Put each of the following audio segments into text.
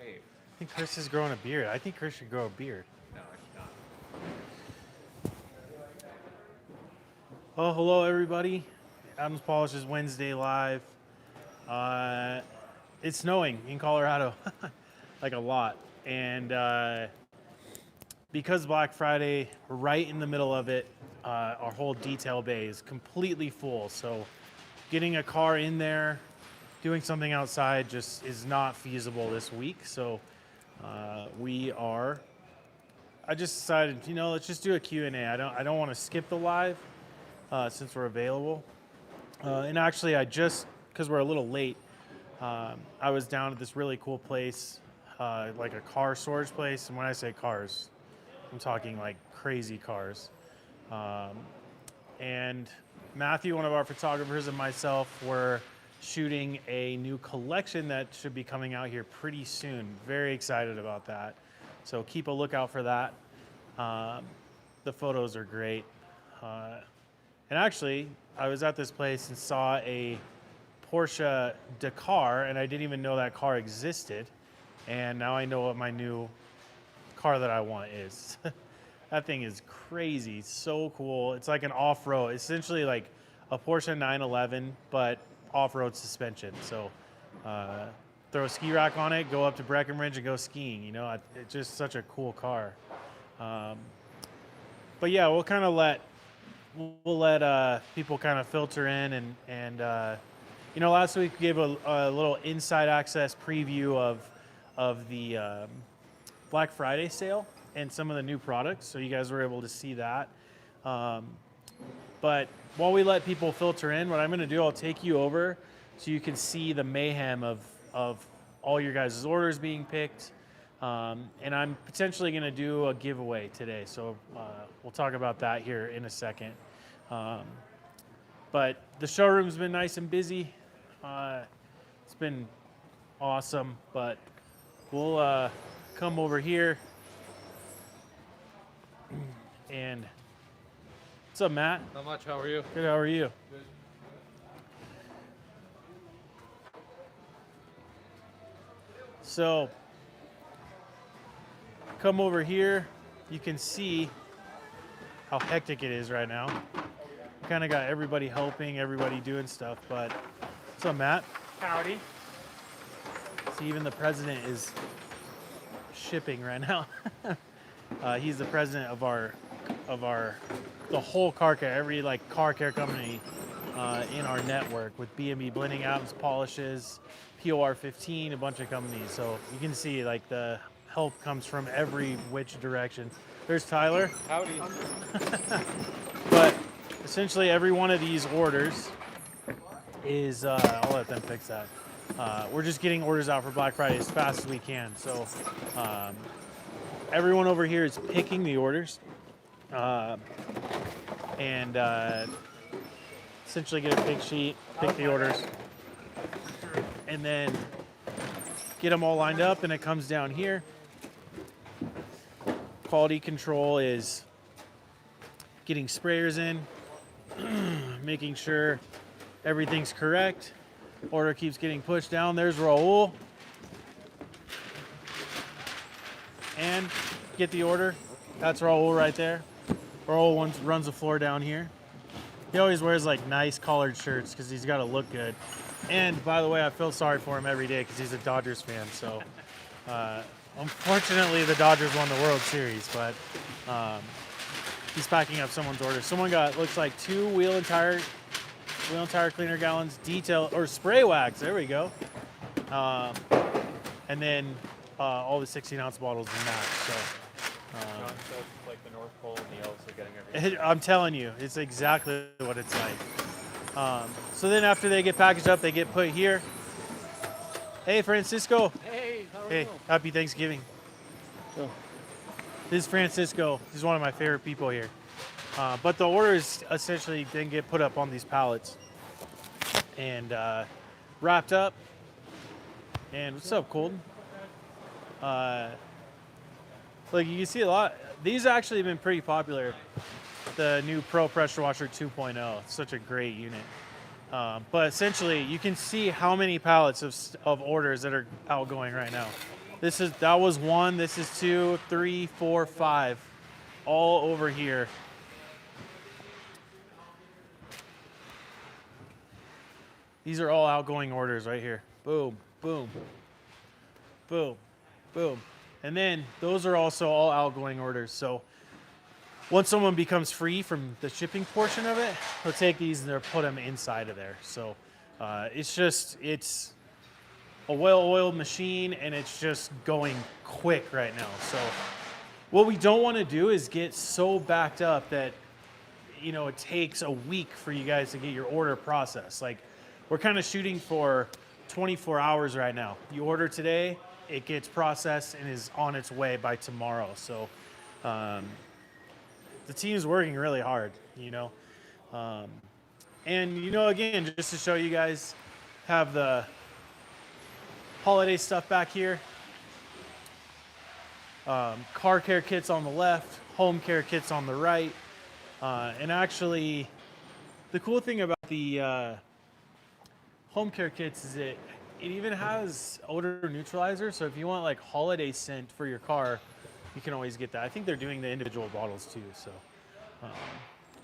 behave. I think Chris is growing a beard. I think Chris should grow a beard. No, I should not. Oh, hello everybody. Adams Polish's Wednesday Live. It's snowing in Colorado, like a lot. And because Black Friday, right in the middle of it, our whole detail bay is completely full. So getting a car in there, doing something outside just is not feasible this week. So I just decided, let's just do a Q&A. I don't want to skip the live since we're available. And actually, because we're a little late, I was down at this really cool place, like a car storage place. And when I say cars, I'm talking like crazy cars. And Matthew, one of our photographers, and myself were shooting a new collection that should be coming out here pretty soon. Very excited about that. So keep a lookout for that. The photos are great. And actually, I was at this place and saw a Porsche Dakar, and I didn't even know that car existed. And now I know what my new car that I want is. That thing is crazy, so cool. It's like an off-road, essentially like a Porsche 911, but off-road suspension. So throw a ski rack on it, go up to Breckenridge and go skiing. It's just such a cool car. But yeah, we'll let people kind of filter in and last week we gave a little inside access preview of the Black Friday sale and some of the new products, so you guys were able to see that. But while we let people filter in, what I'm going to do, I'll take you over so you can see the mayhem of all your guys' orders being picked. And I'm potentially going to do a giveaway today, so we'll talk about that here in a second. But the showroom's been nice and busy. It's been awesome, but we'll come over here. And what's up, Matt? Not much. How are you? Good. How are you? Good. So come over here. You can see how hectic it is right now. Kind of got everybody helping, everybody doing stuff. But what's up, Matt? Howdy. See, even the president is shipping right now. He's the president of the whole car care, every car care company in our network with B&B Blending Adams Polishes, POR 15, a bunch of companies. So you can see the help comes from every which direction. There's Tyler. Howdy. But essentially every one of these orders is, I'll let them fix that. We're just getting orders out for Black Friday as fast as we can. So everyone over here is picking the orders and essentially get a pick sheet, pick the orders, and then get them all lined up, and it comes down here. Quality control is getting sprayers in, making sure everything's correct. Order keeps getting pushed down. There's Raul. And get the order. That's Raul right there. Raul runs the floor down here. He always wears nice collared shirts because he's got to look good. And by the way, I feel sorry for him every day because he's a Dodgers fan. So unfortunately, the Dodgers won the World Series, but he's packing up someone's order. Someone got, looks like 2 wheel and tire cleaner gallons, detail or spray wax. There we go. And then all the 16-ounce bottles in that. So John says it's like the North Pole and the elves are getting everything. I'm telling you, it's exactly what it's like. So then after they get packaged up, they get put here. Hey, Francisco. Hey, how are Hey, you? happy Thanksgiving. Oh. This is Francisco. He's one of my favorite people here. But the orders essentially then get put up on these pallets and wrapped up. And what's up, Colton? Look, you can see a lot. These actually have been pretty popular. The new Pro Pressure Washer 2.0. It's such a great unit. But essentially, you can see how many pallets of orders that are outgoing right now. That was one. This is 2, 3, 4, 5, all over here. These are all outgoing orders right here. Boom, boom, boom, boom. And then those are also all outgoing orders. So once someone becomes free from the shipping portion of it, they'll take these and they'll put them inside of there. So it's a well-oiled machine, and it's just going quick right now. So what we don't want to do is get so backed up that, you know, it takes a week for you guys to get your order processed. Like, we're kind of shooting for 24 hours right now. You order today, it gets processed and is on its way by tomorrow. So the team is working really hard, you know. And, you know, again, just to show you guys, have the holiday stuff back here. Car care kits on the left, home care kits on the right. And actually, the cool thing about the home care kits is it even has odor neutralizer. So if you want like holiday scent for your car, you can always get that. I think they're doing the individual bottles too. So,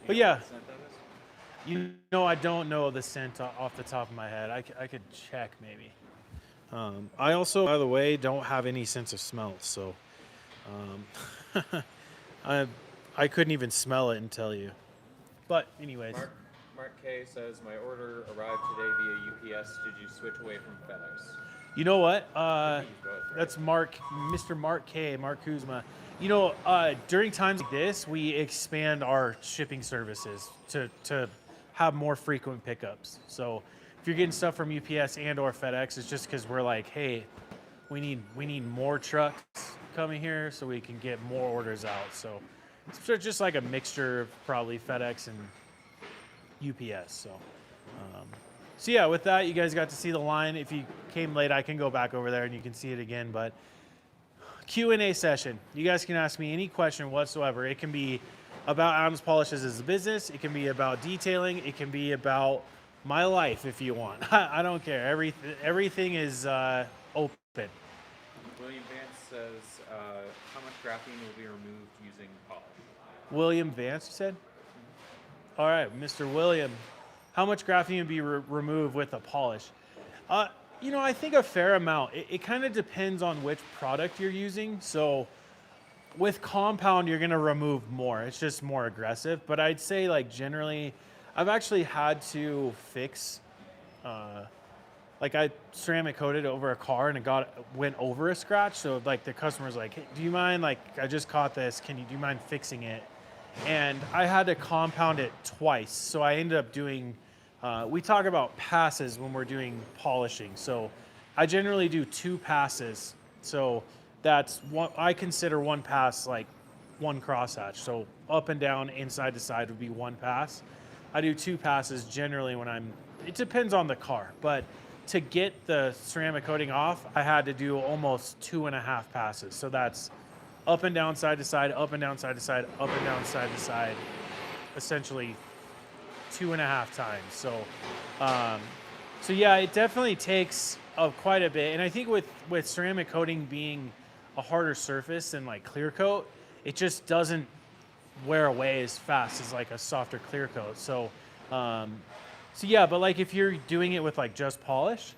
but yeah, you know, I don't know the scent off the top of my head. I could check maybe. I also, by the way, don't have any sense of smell. So I couldn't even smell it and tell you. But anyways. Mark K says, my order arrived today via UPS. Did you switch away from FedEx? You know what? Both, right? That's Mr. Mark K, Mark Kuzma. You know, during times like this, we expand our shipping services to have more frequent pickups. So if you're getting stuff from UPS and or FedEx, it's just because we're like, hey, we need more trucks coming here so we can get more orders out. So it's just like a mixture of probably FedEx and UPS. So yeah, with that, you guys got to see the line. If you came late, I can go back over there and you can see it again. But Q&A session. You guys can ask me any question whatsoever. It can be about Adams Polishes as a business. It can be about detailing. It can be about my life if you want. I don't care. Everything is open. William Vance says, how much graphene will be removed using polish? William Vance, you said? All right, Mr. William, how much graphene would be removed with a polish? You know, I think a fair amount. It kind of depends on which product you're using. So with compound, you're gonna remove more. It's just more aggressive. But I'd say like generally, I've actually had to fix, like I ceramic coated over a car and it went over a scratch. So like the customer's like, hey, do you mind, like I just caught this, do you mind fixing it? And I had to compound it twice. So I ended up doing, we talk about passes when we're doing polishing. So I generally do 2 passes. So that's one, I consider one pass like one crosshatch. So up and down, inside to side would be one pass. I do 2 passes generally when it depends on the car, but to get the ceramic coating off, I had to do almost 2.5 passes. So that's up and down, side to side, up and down, side to side, up and down, side to side, essentially 2.5 times. So, so yeah, it definitely takes quite a bit. And I think with ceramic coating being a harder surface than like clear coat, it just doesn't wear away as fast as like a softer clear coat. So, so yeah, but like if you're doing it with like just polish,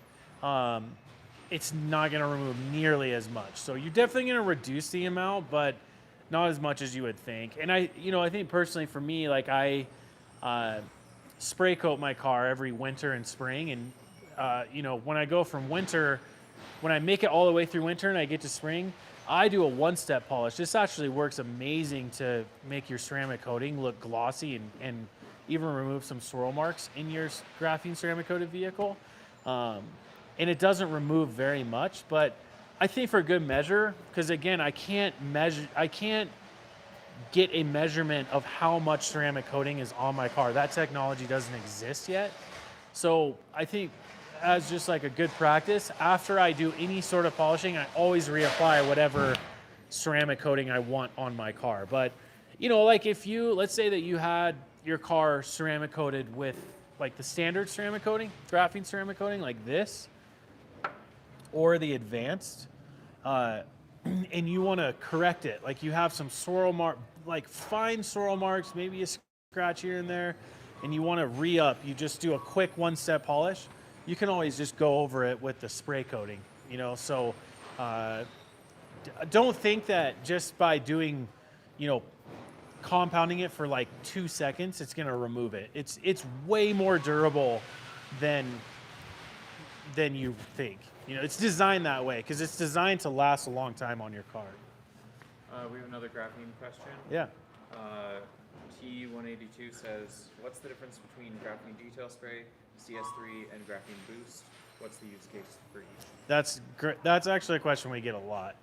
it's not going to remove nearly as much. So you're definitely going to reduce the amount, but not as much as you would think. And I think personally for me, like I spray coat my car every winter and spring. And, you know, when I go from winter, when I make it all the way through winter and I get to spring, I do a 1-step polish. This actually works amazing to make your ceramic coating look glossy and even remove some swirl marks in your graphene ceramic coated vehicle. And it doesn't remove very much, but I think for good measure, because again, I can't get a measurement of how much ceramic coating is on my car. That technology doesn't exist yet. So I think as just like a good practice, after I do any sort of polishing, I always reapply whatever ceramic coating I want on my car. But, you know, like if let's say that you had your car ceramic coated with like the standard ceramic coating, graphene ceramic coating like this, or the advanced, and you want to correct it. Like you have some swirl mark, like fine swirl marks, maybe a scratch here and there, and you want to re-up. You just do a quick one-step polish. You can always just go over it with the spray coating, you know. So don't think that just by doing, you know, compounding it for like 2 seconds, it's gonna remove it. It's way more durable than you think. You know, it's designed that way because it's designed to last a long time on your car. We have another graphene question. Yeah. T182 says, what's the difference between graphene detail spray, CS3, and graphene boost? What's the use case for each? That's actually a question we get a lot.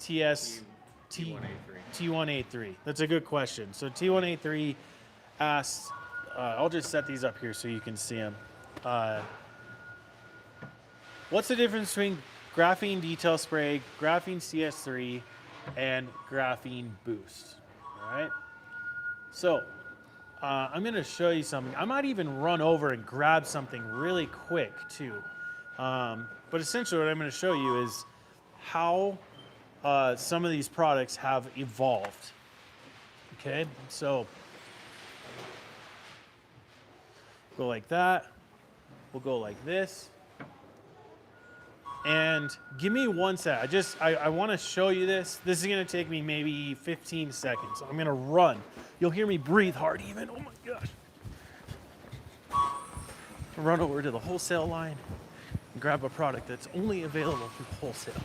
T183. That's a good question. So T183 asked, I'll just set these up here so you can see them. What's the difference between graphene detail spray, graphene CS3, and graphene boost? All right. So I'm going to show you something. I might even run over and grab something really quick too. But essentially what I'm going to show you is how some of these products have evolved. Okay, so go like that. We'll go like this. And give me one sec. I want to show you this. This is going to take me maybe 15 seconds. I'm going to run. You'll hear me breathe hard even. Oh my gosh. Run over to the wholesale line and grab a product that's only available through wholesale.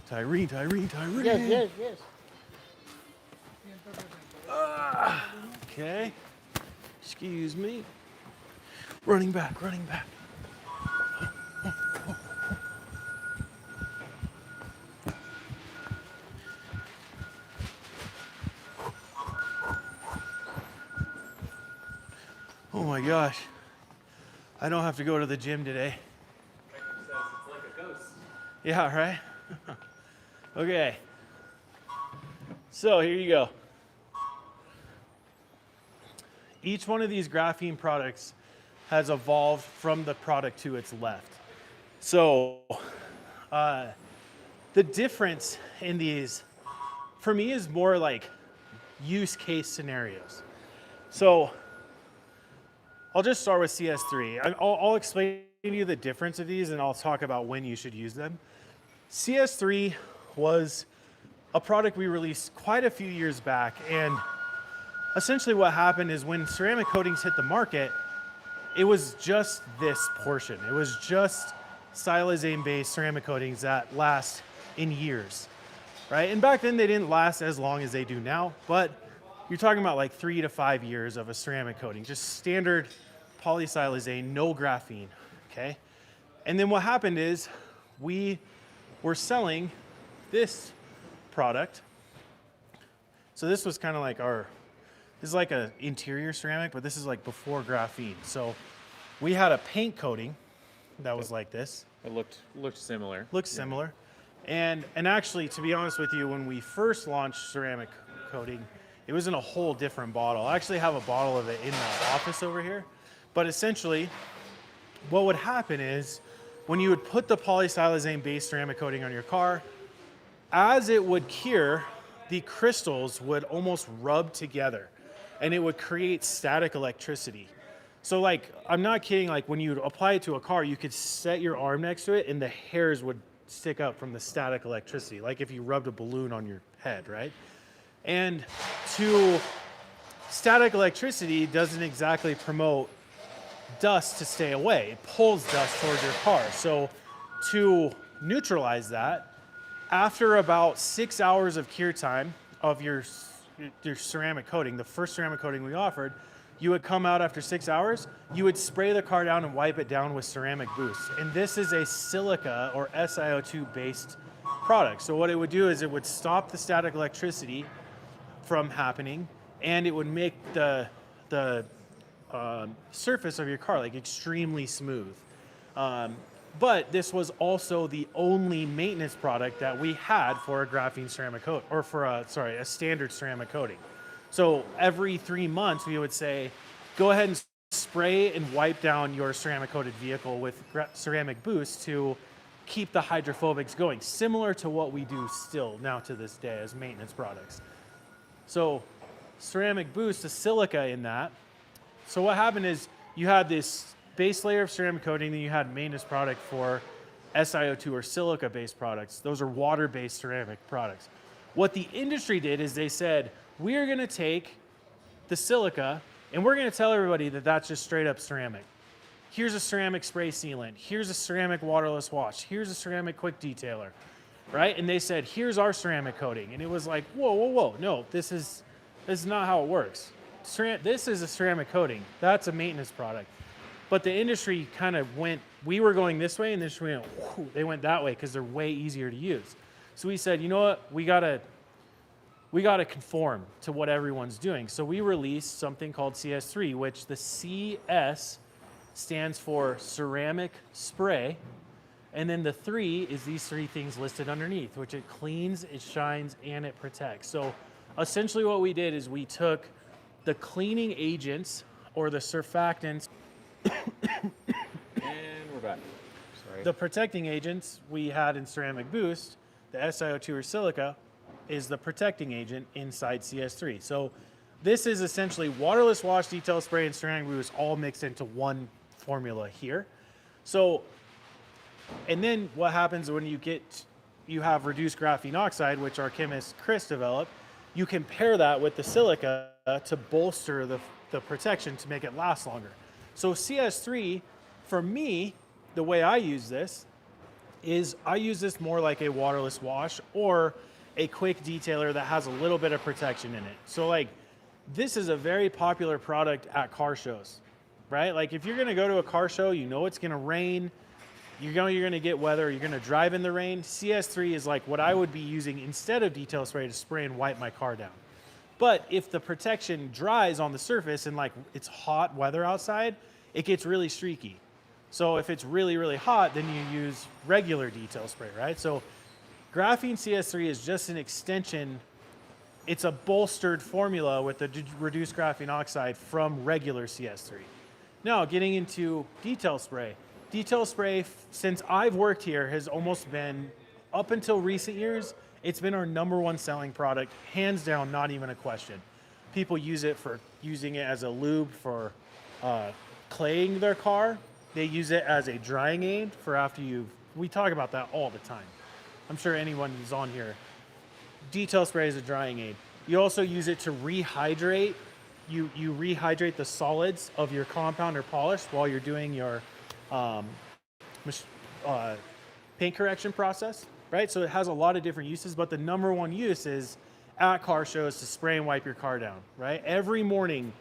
Tyree. Yes. Okay. Excuse me. Running back. Oh my gosh. I don't have to go to the gym today. Says it's like a ghost. Yeah, right? Okay. So here you go. Each one of these graphene products has evolved from the product to its left. So the difference in these, for me, is more like use case scenarios. So I'll just start with CS3. I'll explain to you the difference of these and I'll talk about when you should use them. CS3 was a product we released quite a few years back, and essentially what happened is when ceramic coatings hit the market, it was just this portion. It was just silazane-based ceramic coatings that last in years, right? And back then they didn't last as long as they do now, but you're talking about like 3 to 5 years of a ceramic coating, just standard polysilazane, no graphene, okay? And then what happened is we were selling this product. So this was kind of like this is like an interior ceramic, but this is like before graphene. So we had a paint coating that was like this. It looked similar. Looks similar. And actually, to be honest with you, when we first launched ceramic coating, it was in a whole different bottle. I actually have a bottle of it in the office over here. But essentially, what would happen is when you would put the polysilazane-based ceramic coating on your car, as it would cure, the crystals would almost rub together and it would create static electricity. So like, I'm not kidding, like when you apply it to a car, you could set your arm next to it and the hairs would stick up from the static electricity, like if you rubbed a balloon on your head, right? And static electricity doesn't exactly promote dust to stay away. It pulls dust towards your car. So to neutralize that, after about 6 hours of cure time of your ceramic coating, the first ceramic coating we offered, you would come out after 6 hours, you would spray the car down and wipe it down with ceramic boost. And this is a silica or SiO2 based product. So what it would do is it would stop the static electricity from happening, and it would make the surface of your car like extremely smooth. But this was also the only maintenance product that we had for a graphene ceramic coat, or for a standard ceramic coating. So every 3 months we would say, go ahead and spray and wipe down your ceramic coated vehicle with ceramic boost to keep the hydrophobics going, similar to what we do still now to this day as maintenance products. So ceramic boost, the silica in that. So what happened is you had this base layer of ceramic coating, then you had maintenance product for SiO2 or silica-based products. Those are water-based ceramic products. What the industry did is they said, we're gonna take the silica and we're gonna tell everybody that that's just straight up ceramic. Here's a ceramic spray sealant. Here's a ceramic waterless wash. Here's a ceramic quick detailer, right? And they said, here's our ceramic coating. And it was like, whoa, whoa, whoa. No, this is not how it works. This is a ceramic coating. That's a maintenance product. But the industry kind of went, we were going this way and the industry went, whoo, they went that way because they're way easier to use. So we said, you know what, we gotta conform to what everyone's doing. So we released something called CS3, which the CS stands for ceramic spray. And then the 3 is these 3 things listed underneath, which it cleans, it shines, and it protects. So essentially what we did is we took the cleaning agents or the surfactants. And we're back. Sorry. The protecting agents we had in Ceramic Boost, the SiO2 or silica, is the protecting agent inside CS3. So this is essentially waterless wash, detail spray, and ceramic boost all mixed into one formula here. So, and then what happens when you have reduced graphene oxide, which our chemist Chris developed, you can pair that with the silica to bolster the protection to make it last longer. So CS3, for me, the way I use this is I use this more like a waterless wash or a quick detailer that has a little bit of protection in it. So like, this is a very popular product at car shows, right? Like if you're gonna go to a car show, you know it's gonna rain, you're gonna get weather, you're gonna drive in the rain. CS3 is like what I would be using instead of detail spray to spray and wipe my car down. But if the protection dries on the surface and like it's hot weather outside, it gets really streaky. So if it's really, really hot, then you use regular detail spray, right? So graphene CS3 is just an extension. It's a bolstered formula with the reduced graphene oxide from regular CS3. Now, getting into detail spray. Detail spray, since I've worked here, has almost been, up until recent years, it's been our #1 selling product, hands down, not even a question. People use it for using it as a lube for claying their car. They use it as a drying aid for after we talk about that all the time. I'm sure anyone who's on here. Detail spray is a drying aid. You also use it to rehydrate. You rehydrate the solids of your compound or polish while you're doing your paint correction process, right? So it has a lot of different uses, but the #1 use is at car shows to spray and wipe your car down, right? Every morning,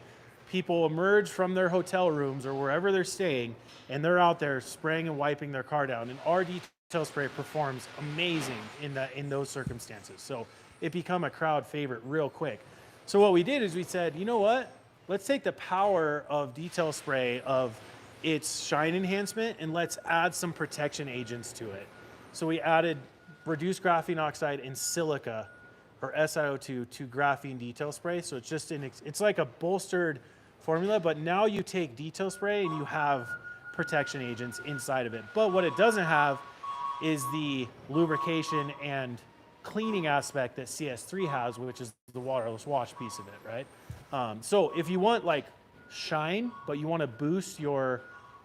people emerge from their hotel rooms or wherever they're staying, and they're out there spraying and wiping their car down. And our detail spray performs amazing in those circumstances. So it become a crowd favorite real quick. So what we did is we said, you know what? Let's take the power of detail spray, of its shine enhancement, and let's add some protection agents to it. So we added reduced graphene oxide and silica, or SiO2, to graphene detail spray. So it's just it's like a bolstered formula, but now you take detail spray and you have protection agents inside of it. But what it doesn't have is the lubrication and cleaning aspect that CS3 has, which is the waterless wash piece of it, right? So if you want like shine, but you want to boost your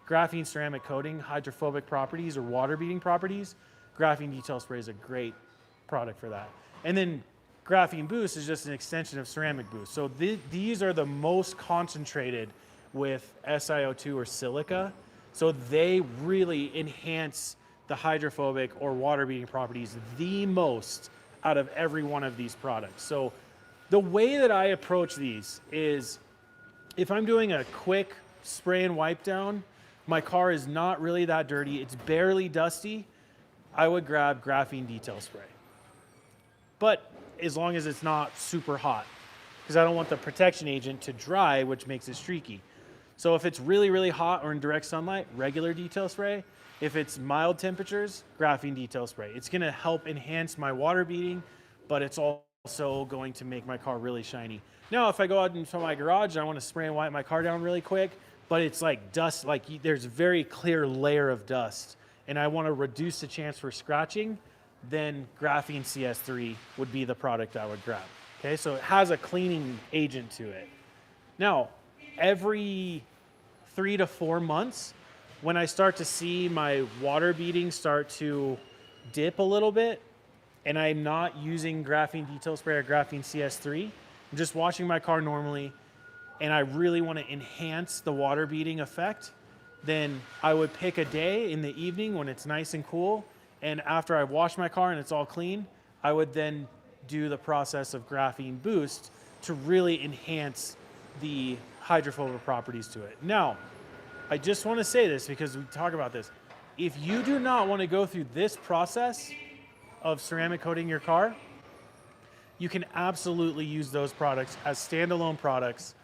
graphene ceramic coating hydrophobic properties or water beating properties, graphene detail spray is a great product for that. And then graphene boost is just an extension of ceramic boost. So these are the most concentrated with SiO2 or silica. So they really enhance the hydrophobic or water beating properties the most out of every one of these products. So the way that I approach these is, if I'm doing a quick spray and wipe down, my car is not really that dirty, it's barely dusty, I would grab graphene detail spray. But as long as it's not super hot, because I don't want the protection agent to dry, which makes it streaky. So if it's really, really hot or in direct sunlight, regular detail spray. If it's mild temperatures, graphene detail spray. It's gonna help enhance my water beating, but it's also going to make my car really shiny. Now, if I go out into my garage and I wanna spray and wipe my car down really quick, but it's like dust, like there's a very clear layer of dust, and I want to reduce the chance for scratching, then graphene CS3 would be the product I would grab. Okay, so it has a cleaning agent to it. Now, every 3 to 4 months, when I start to see my water beading start to dip a little bit, and I'm not using graphene detail spray or graphene CS3, I'm just washing my car normally, and I really want to enhance the water beading effect, then I would pick a day in the evening when it's nice and cool, and after I wash my car and it's all clean, I would then do the process of graphene boost to really enhance the hydrophobic properties to it. Now, I just want to say this because we talk about this. If you do not want to go through this process of ceramic coating your car, you can absolutely use those products as standalone products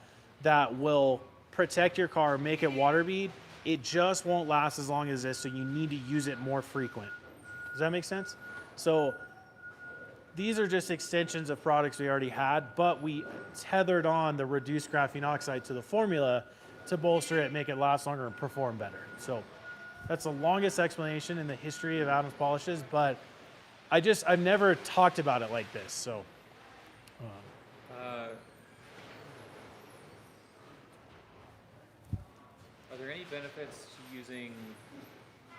that will protect your car, make it water bead. It just won't last as long as this, so you need to use it more frequent. Does that make sense? So these are just extensions of products we already had, but we tethered on the reduced graphene oxide to the formula to bolster it, make it last longer, and perform better. So that's the longest explanation in the history of Adams polishes, but I've never talked about it like this. So, are there any benefits to using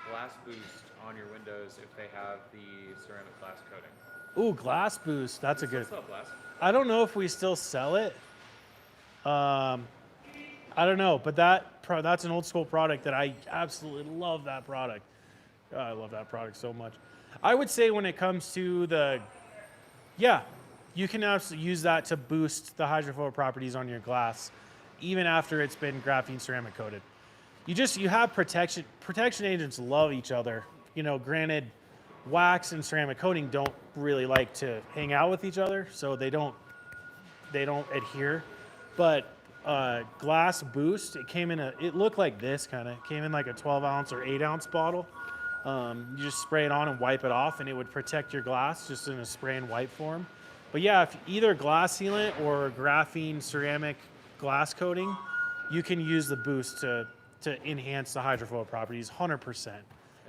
glass boost on your windows if they have the ceramic glass coating? ooh, glass boost. That's a good. Still sell glass? I don't know if we still sell it. I don't know, but that's an old school product that I absolutely love. That product. Oh, I love that product so much. I would say when it comes to you can absolutely use that to boost the hydrophobic properties on your glass, even after it's been graphene ceramic coated. You have protection. Protection agents love each other. You know, granted, wax and ceramic coating don't really like to hang out with each other, so they don't adhere. But glass boost, it looked like this kind of, came in like a 12 ounce or 8 ounce bottle. You just spray it on and wipe it off, and it would protect your glass just in a spray and wipe form. But yeah, if either glass sealant or graphene ceramic glass coating, you can use the boost to enhance the hydrophobic properties 100%. A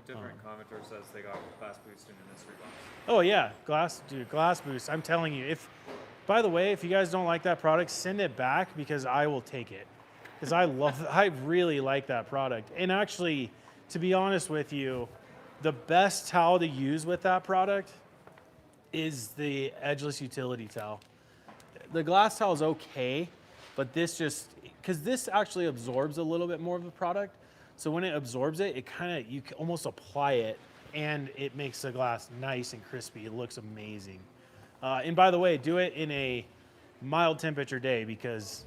different commenter says they got glass boost in a mystery box. Oh yeah, glass boost. I'm telling you, by the way, if you guys don't like that product, send it back because I will take it. Because I really like that product. And actually, to be honest with you, the best towel to use with that product is the edgeless utility towel. The glass towel is okay, but because this actually absorbs a little bit more of the product. So when it absorbs it, you can almost apply it, and it makes the glass nice and crispy. It looks amazing. And by the way, do it in a mild temperature day because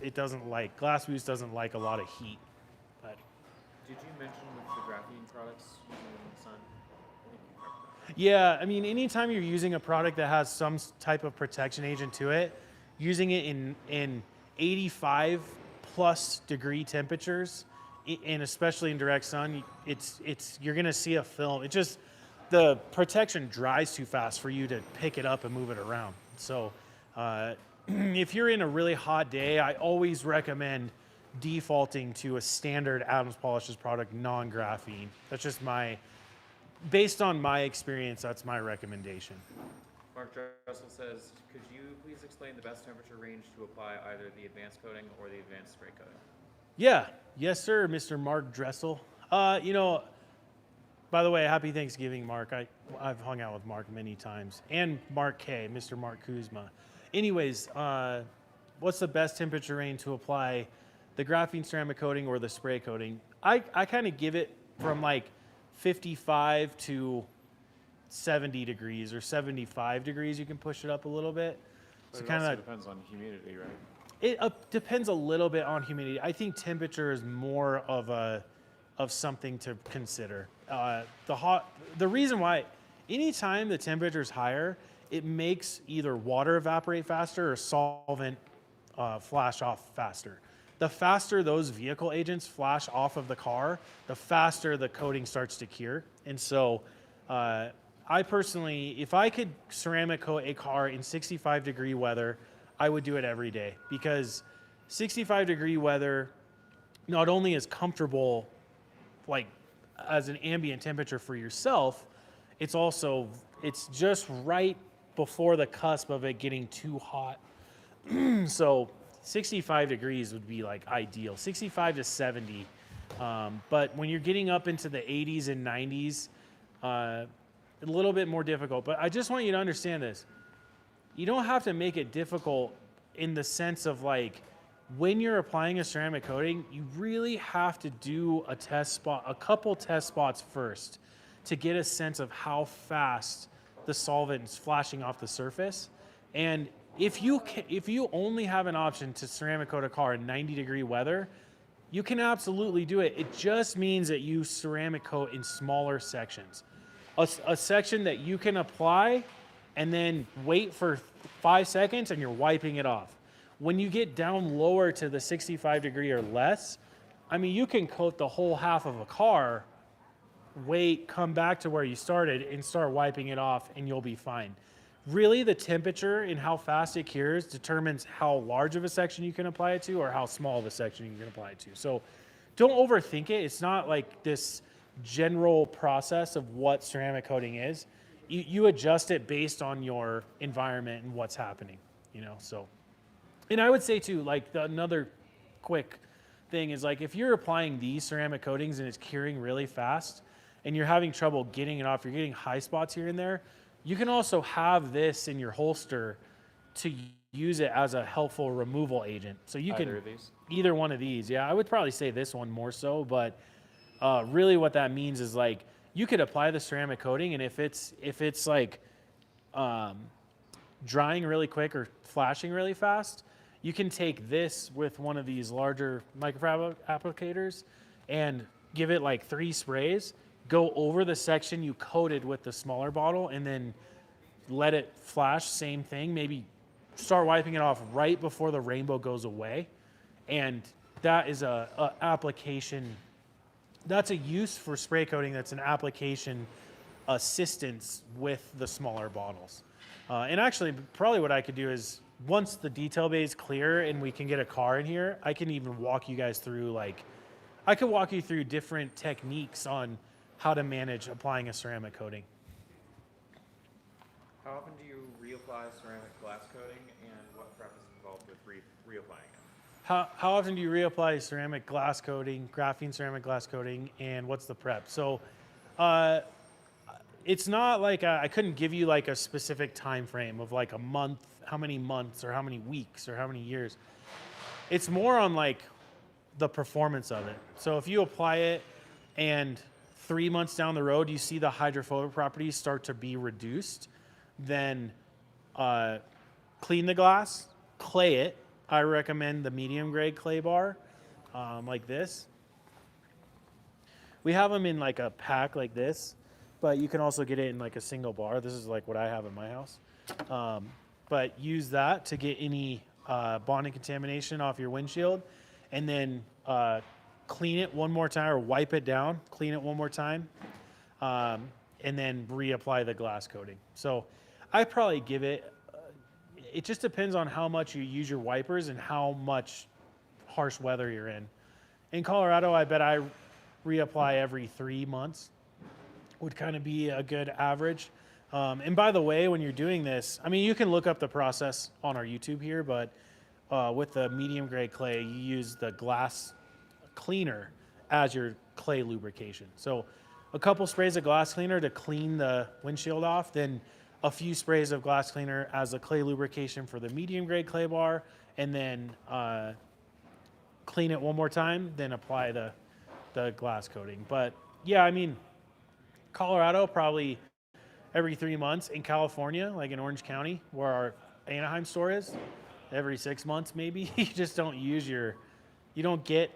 glass boost doesn't like a lot of heat. But did you mention the graphene products using in the sun? Yeah, I mean, anytime you're using a product that has some type of protection agent to it, using it in 85 plus degree temperatures, and especially in direct sun, you're gonna see a film. The protection dries too fast for you to pick it up and move it around. So if you're in a really hot day, I always recommend defaulting to a standard Adams Polishes product, non-graphene. That's just based on my experience, that's my recommendation. Mark Dressel says, could you please explain the best temperature range to apply either the advanced coating or the advanced spray coating? Yeah, yes sir, Mr. Mark Dressel. By the way, happy Thanksgiving, Mark. I've hung out with Mark many times. And Mark K, Mr. Mark Kuzma. Anyways, what's the best temperature range to apply the graphene ceramic coating or the spray coating? I kind of give it from like 55 to 70 degrees or 75 degrees. You can push it up a little bit. But it also depends on humidity, right? It depends a little bit on humidity. I think temperature is more of something to consider. The reason why, anytime the temperature is higher, it makes either water evaporate faster or solvent flash off faster. The faster those vehicle agents flash off of the car, the faster the coating starts to cure. And so I personally, if I could ceramic coat a car in 65 degree weather, I would do it every day because 65 degree weather, not only is comfortable, like as an ambient temperature for yourself, it's just right before the cusp of it getting too hot. So 65 degrees would be like ideal, 65 to 70. But when you're getting up into the 80s and 90s, a little bit more difficult. But I just want you to understand this. You don't have to make it difficult in the sense of like, when you're applying a ceramic coating, you really have to do a couple test spots first to get a sense of how fast the solvent is flashing off the surface. And if you only have an option to ceramic coat a car in 90-degree weather, you can absolutely do it. It just means that you ceramic coat in smaller sections. A section that you can apply and then wait for 5 seconds and you're wiping it off. When you get down lower to the 65 degree or less, I mean, you can coat the whole half of a car, wait, come back to where you started and start wiping it off and you'll be fine. Really, the temperature and how fast it cures determines how large of a section you can apply it to or how small of a section you can apply it to. So don't overthink it. It's not like this general process of what ceramic coating is. You adjust it based on your environment and what's happening, so. And I would say too, like another quick thing is like if you're applying these ceramic coatings and it's curing really fast and you're having trouble getting it off, you're getting high spots here and there, you can also have this in your holster to use it as a helpful removal agent. So you can either one of these. Yeah, I would probably say this one more so, but really what that means is like you could apply the ceramic coating, and if it's like drying really quick or flashing really fast, you can take this with one of these larger microfiber applicators and give it like 3 sprays, go over the section you coated with the smaller bottle, and then let it flash, same thing, maybe start wiping it off right before the rainbow goes away. And that is a application, that's a use for spray coating, that's an application assistance with the smaller bottles. And actually, probably what I could do is, once the detail bay is clear and we can get a car in here, I can even walk you guys through, I could walk you through different techniques on how to manage applying a ceramic coating. How often do you reapply ceramic glass coating, and what prep is involved with reapplying it? How often do you reapply ceramic glass coating, graphene ceramic glass coating, and what's the prep? So it's not like I couldn't give you like a specific time frame of like a month, how many months or how many weeks or how many years. It's more on like the performance of it. So if you apply it and 3 months down the road you see the hydrophobic properties start to be reduced, then clean the glass, clay it. I recommend the medium grade clay bar like this. We have them in like a pack like this, but you can also get it in like a single bar. This is like what I have in my house. But use that to get any bonding contamination off your windshield, and then clean it one more time, or wipe it down, clean it one more time, and then reapply the glass coating. So I probably give it, it just depends on how much you use your wipers and how much harsh weather you're in. In Colorado, I bet I reapply every 3 months would kind of be a good average. And by the way, when you're doing this, I mean, you can look up the process on our YouTube here, but with the medium grade clay, you use the glass cleaner as your clay lubrication. So a couple sprays of glass cleaner to clean the windshield off, then a few sprays of glass cleaner as a clay lubrication for the medium grade clay bar, and then clean it one more time, then apply the glass coating. But yeah, I mean, Colorado probably every 3 months. In California, like in Orange County, where our Anaheim store is, every 6 months maybe. You just don't you don't get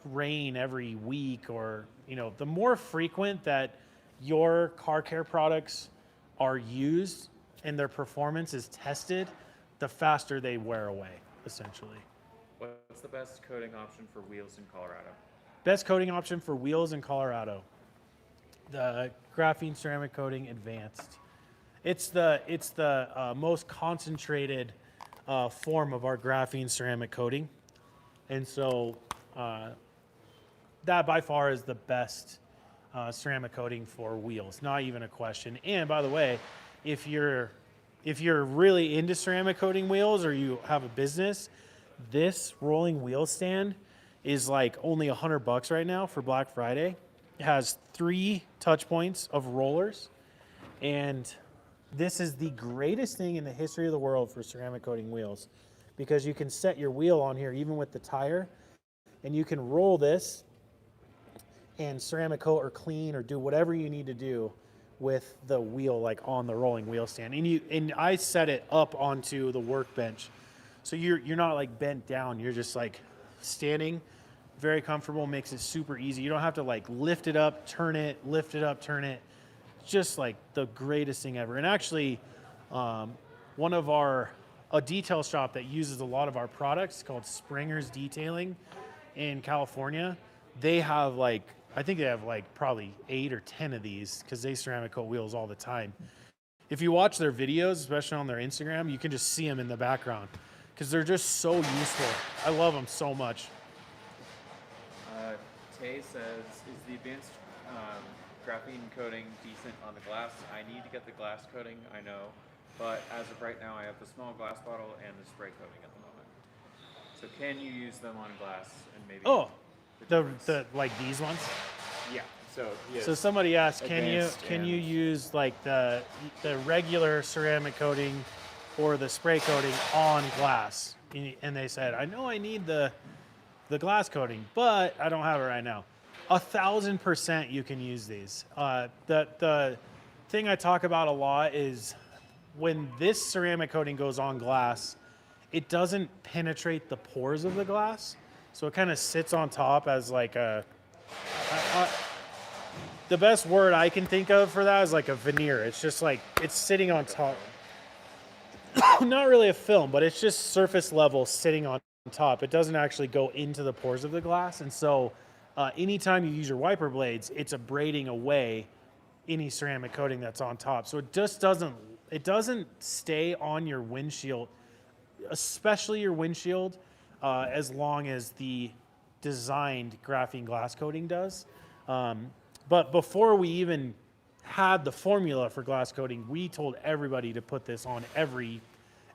rain every week, or, the more frequent that your car care products are used and their performance is tested, the faster they wear away, essentially. What's the best coating option for wheels in Colorado? Best coating option for wheels in Colorado, the graphene ceramic coating advanced. It's the most concentrated form of our graphene ceramic coating, and so that by far is the best ceramic coating for wheels, not even a question. And by the way, if you're really into ceramic coating wheels or you have a business, this rolling wheel stand is like only $100 right now for Black Friday. It has 3 touch points of rollers, and this is the greatest thing in the history of the world for ceramic coating wheels, because you can set your wheel on here even with the tire, and you can roll this and ceramic coat or clean or do whatever you need to do with the wheel, like on the rolling wheel stand. And I set it up onto the workbench, so you're not like bent down. You're just like standing, very comfortable. Makes it super easy. You don't have to like lift it up, turn it, lift it up, turn it. Just like the greatest thing ever. And actually, one of a detail shop that uses a lot of our products called Springer's Detailing in California. They have like, I think they have like probably 8 or 10 of these because they ceramic coat wheels all the time. If you watch their videos, especially on their Instagram, you can just see them in the background because they're just so useful. I love them so much. Tay says, is the advanced graphene coating decent on the glass? I need to get the glass coating, I know, but as of right now I have the small glass bottle and the spray coating at the moment. So can you use them on glass and maybe the like these ones? Yeah. So So somebody asked, can advanced you use like the regular ceramic coating or the spray coating on glass? And they said, I know I need the glass coating, but I don't have it right now. 1,000% you can use these. The thing I talk about a lot is when this ceramic coating goes on glass, it doesn't penetrate the pores of the glass. So it kind of sits on top as like the best word I can think of for that is like a veneer. It's just like, it's sitting on top. Not really a film, but it's just surface level sitting on top. It doesn't actually go into the pores of the glass. And so anytime you use your wiper blades, it's abrading away any ceramic coating that's on top. So it just doesn't stay on your windshield, especially your windshield, as long as the designed graphene glass coating does. But before we even had the formula for glass coating, we told everybody to put this on every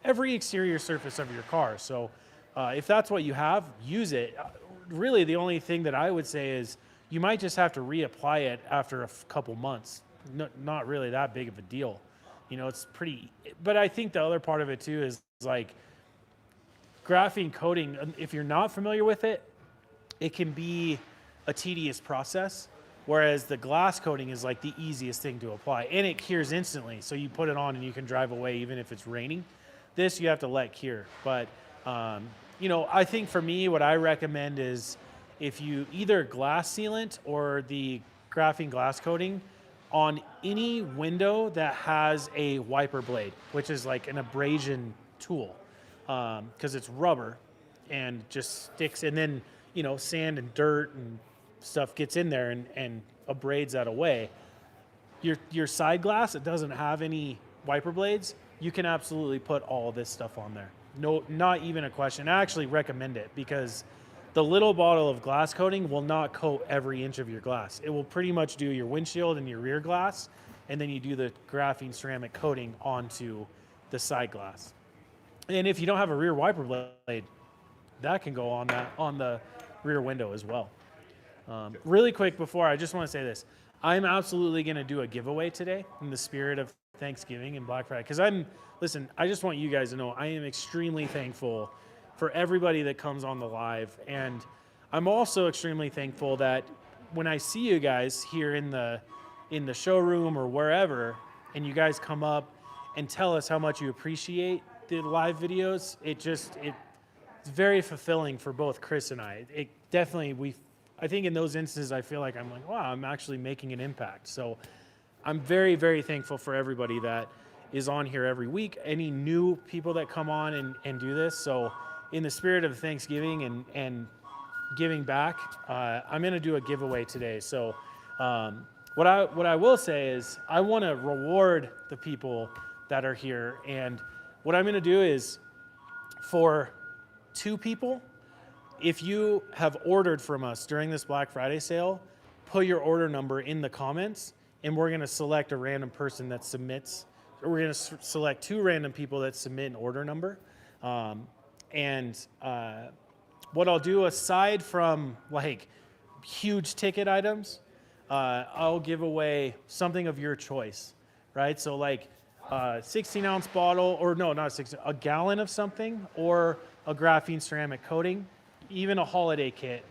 exterior surface of your car. So if that's what you have, use it. Really, the only thing that I would say is you might just have to reapply it after a couple months. Not really that big of a deal. You know, it's pretty, but I think the other part of it too is like graphene coating, if you're not familiar with it, it can be a tedious process. Whereas the glass coating is like the easiest thing to apply, and it cures instantly. So you put it on and you can drive away even if it's raining. This you have to let cure. But you know, I think for me, what I recommend is if you either glass sealant or the graphene glass coating on any window that has a wiper blade, which is like an abrasion tool, because it's rubber and just sticks, and then you know, sand and dirt and stuff gets in there and abrades that away. Your side glass, it doesn't have any wiper blades, you can absolutely put all this stuff on there. No, not even a question. I actually recommend it because the little bottle of glass coating will not coat every inch of your glass. It will pretty much do your windshield and your rear glass, and then you do the graphene ceramic coating onto the side glass. And if you don't have a rear wiper blade, that can go on the rear window as well. Really quick before, I just want to say this. I'm absolutely going to do a giveaway today in the spirit of Thanksgiving and Black Friday. Because listen, I just want you guys to know I am extremely thankful for everybody that comes on the live. And I'm also extremely thankful that when I see you guys here in the showroom or wherever, and you guys come up and tell us how much you appreciate the live videos, it's very fulfilling for both Chris and I. It definitely, I think in those instances, I feel like I'm like, wow, I'm actually making an impact. So I'm very, very thankful for everybody that is on here every week, any new people that come on and do this. So in the spirit of Thanksgiving and giving back, I'm going to do a giveaway today. So what I will say is I want to reward the people that are here. And what I'm going to do is for 2 people, if you have ordered from us during this Black Friday sale, put your order number in the comments, and we're going to select a random person that submits, or we're going to select 2 random people that submit an order number. What I'll do, aside from like huge ticket items, I'll give away something of your choice, right? So like a 16-ounce bottle, or no, not 16, a gallon of something, or a graphene ceramic coating, even a holiday kit.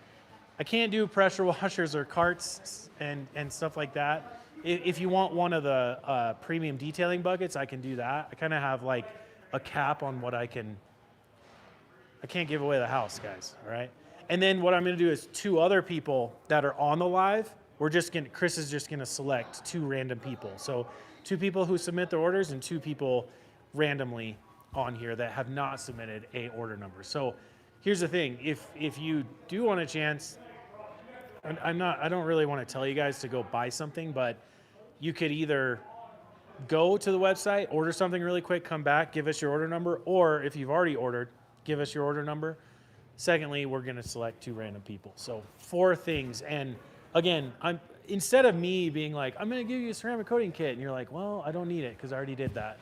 I can't do pressure washers or carts and stuff like that. If you want one of the premium detailing buckets, I can do that. I kind of have like a cap on what I can't give away the house, guys, all right? And then what I'm gonna do is 2 other people that are on the live, Chris is just gonna select 2 random people. So 2 people who submit their orders and 2 people randomly on here that have not submitted a order number. So here's the thing, if you do want a chance, I don't really want to tell you guys to go buy something, but you could either go to the website, order something really quick, come back, give us your order number, or if you've already ordered, give us your order number. Secondly, we're going to select 2 random people. So 4 things. And again, instead of me being like, I'm going to give you a ceramic coating kit, and you're like, well, I don't need it because I already did that.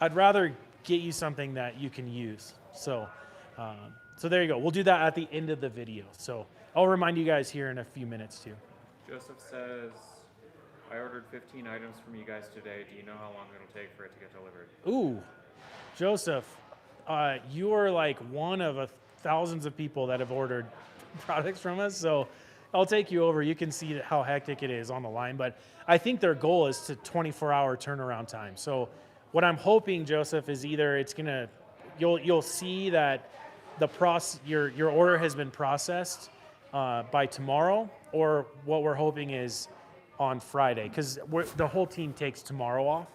I'd rather get you something that you can use. So there you go. We'll do that at the end of the video. So I'll remind you guys here in a few minutes too. Joseph says, I ordered 15 items from you guys today. Do you know how long it'll take for it to get delivered? Ooh, Joseph, you are like one of thousands of people that have ordered products from us. So I'll take you over. You can see how hectic it is on the line. But I think their goal is to 24-hour turnaround time. So what I'm hoping, Joseph, is either you'll see that your order has been processed by tomorrow, or what we're hoping is on Friday, because the whole team takes tomorrow off.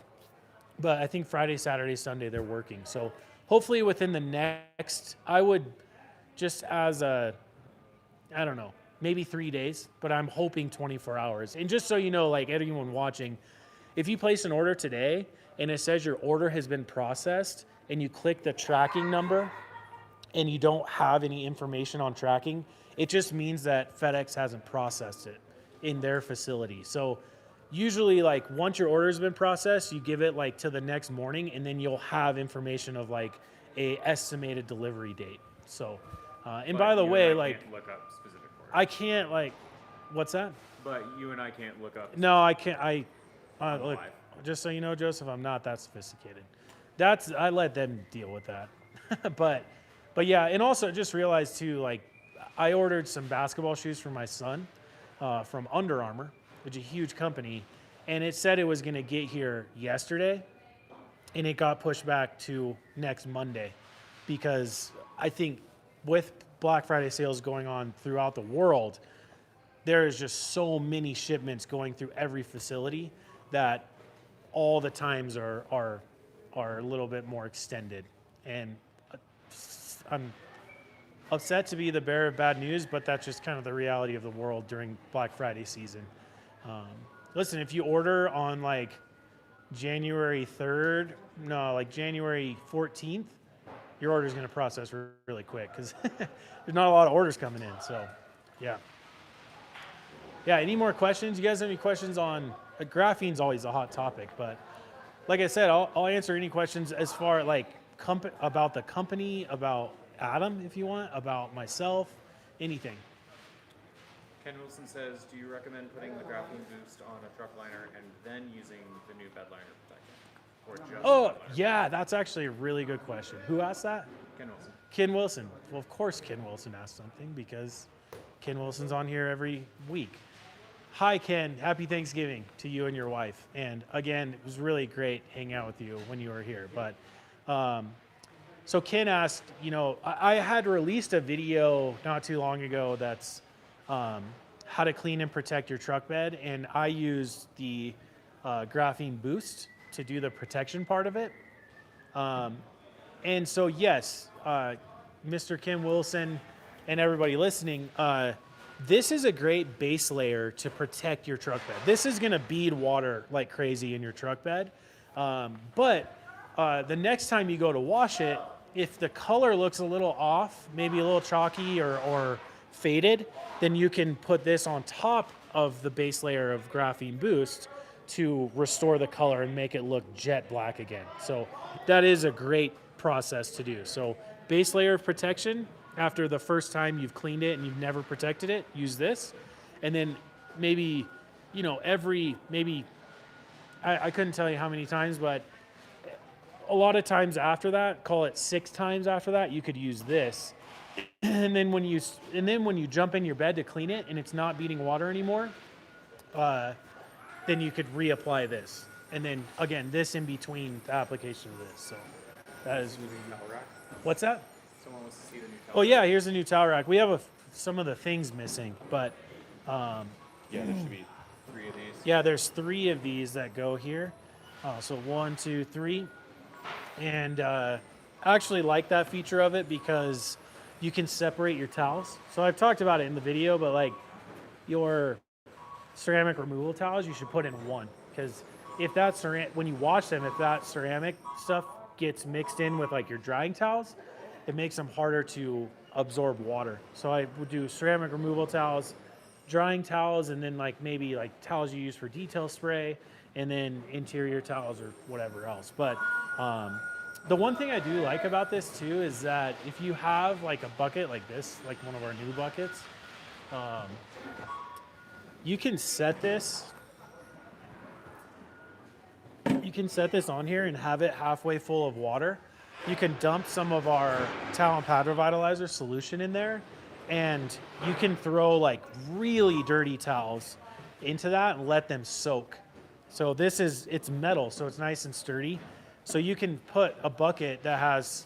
But I think Friday, Saturday, Sunday, they're working. So hopefully within the next, I would just I don't know, maybe 3 days, but I'm hoping 24 hours. And just so you know, like anyone watching, if you place an order today and it says your order has been processed and you click the tracking number and you don't have any information on tracking, it just means that FedEx hasn't processed it in their facility. So usually like once your order has been processed, you give it like to the next morning, and then you'll have information of like a estimated delivery date. So, and by the way, like can't look up specific orders. I can't like, what's that? But you and I can't look up. No, I can't. Look, live. just so you know, Joseph, I'm not that sophisticated. I let them deal with that. But yeah, and also just realized too, like I ordered some basketball shoes for my son from Under Armour, which is a huge company, and it said it was going to get here yesterday, and it got pushed back to next Monday, because I think with Black Friday sales going on throughout the world, there is just so many shipments going through every facility that all the times are a little bit more extended. And I'm upset to be the bearer of bad news, but that's just kind of the reality of the world during Black Friday season. Listen, if you order on like January 14th, your order is going to process really quick, because there's not a lot of orders coming in. So, yeah. Yeah, any more questions? You guys have any questions on graphene's always a hot topic, but like I said, I'll answer any questions as far like about the company, about Adam, if you want, about myself, anything. Ken Wilson says, do you recommend putting the graphene boost on a truck liner and then using the new bed liner protection? Or just Oh, bed liner? yeah, that's actually a really good question. Who asked that? Ken Wilson. Ken Wilson. Well, of course Ken Wilson asked something, because Ken Wilson's on here every week. Hi, Ken. Happy Thanksgiving to you and your wife. And again, it was really great hanging out with you when you were here. But so Ken asked, I had released a video not too long ago that's how to clean and protect your truck bed, and I used the graphene boost to do the protection part of it. And so yes, Mr. Ken Wilson and everybody listening, this is a great base layer to protect your truck bed. This is gonna bead water like crazy in your truck bed. But the next time you go to wash it, if the color looks a little off, maybe a little chalky or faded, then you can put this on top of the base layer of graphene boost to restore the color and make it look jet black again. So that is a great process to do. So base layer of protection, after the first time you've cleaned it and you've never protected it, use this. And then maybe, I couldn't tell you how many times, but a lot of times after that, call it 6 times after that, you could use this. And then when you jump in your bed to clean it and it's not beating water anymore, then you could reapply this. And then again, this in between the application of this. So that is what's that? Someone wants to see the new Oh yeah, here's a new towel rack. We have some of the things missing, but Yeah, there should be 3 of these. yeah, there's 3 of these that go here. So 1, 2, 3. And I actually like that feature of it because you can separate your towels. So I've talked about it in the video, but like your ceramic removal towels, you should put in one, because if that when you wash them, if that ceramic stuff gets mixed in with like your drying towels, it makes them harder to absorb water. So I would do ceramic removal towels, drying towels, and then like maybe like towels you use for detail spray, and then interior towels or whatever else. But the one thing I do like about this too is that if you have like a bucket like this, like one of our new buckets, you can set this. You can set this on here and have it halfway full of water. You can dump some of our towel and pad revitalizer solution in there, and you can throw like really dirty towels into that and let them soak. So it's metal, so it's nice and sturdy. So you can put a bucket that has,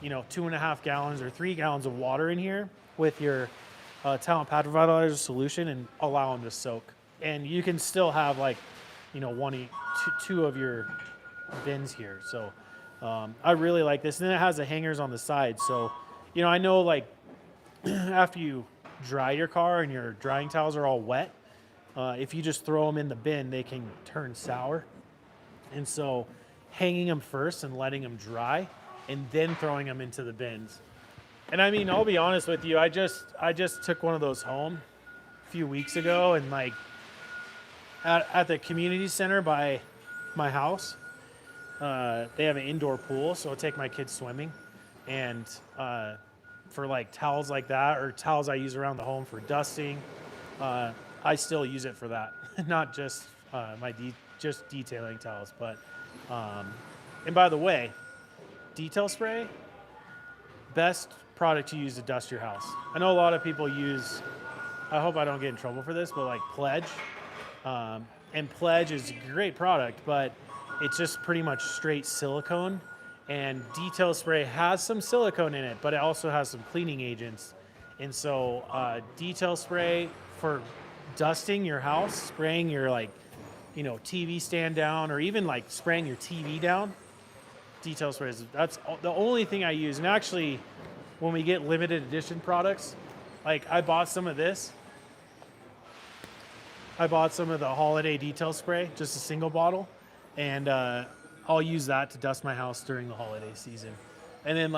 2.5 gallons or 3 gallons of water in here with your towel and pad revitalizer solution and allow them to soak. And you can still have like, two of your bins here. So I really like this. And then it has the hangers on the side. So, I know like after you dry your car and your drying towels are all wet, if you just throw them in the bin, they can turn sour. And so hanging them first and letting them dry and then throwing them into the bins. And I mean, I'll be honest with you, I just took one of those home a few weeks ago, and like at the community center by my house, they have an indoor pool, so I'll take my kids swimming. And for like towels like that, or towels I use around the home for dusting, I still use it for that. Not just just detailing towels, but and by the way, detail spray, best product to use to dust your house. I know a lot of people use, I hope I don't get in trouble for this, but like Pledge. And Pledge is a great product, but it's just pretty much straight silicone. And detail spray has some silicone in it, but it also has some cleaning agents. And so detail spray for dusting your house, spraying your TV stand down, or even like spraying your TV down, detail spray that's the only thing I use. And actually, when we get limited edition products, like I bought some of this. I bought some of the holiday detail spray, just a single bottle, and I'll use that to dust my house during the holiday season. And then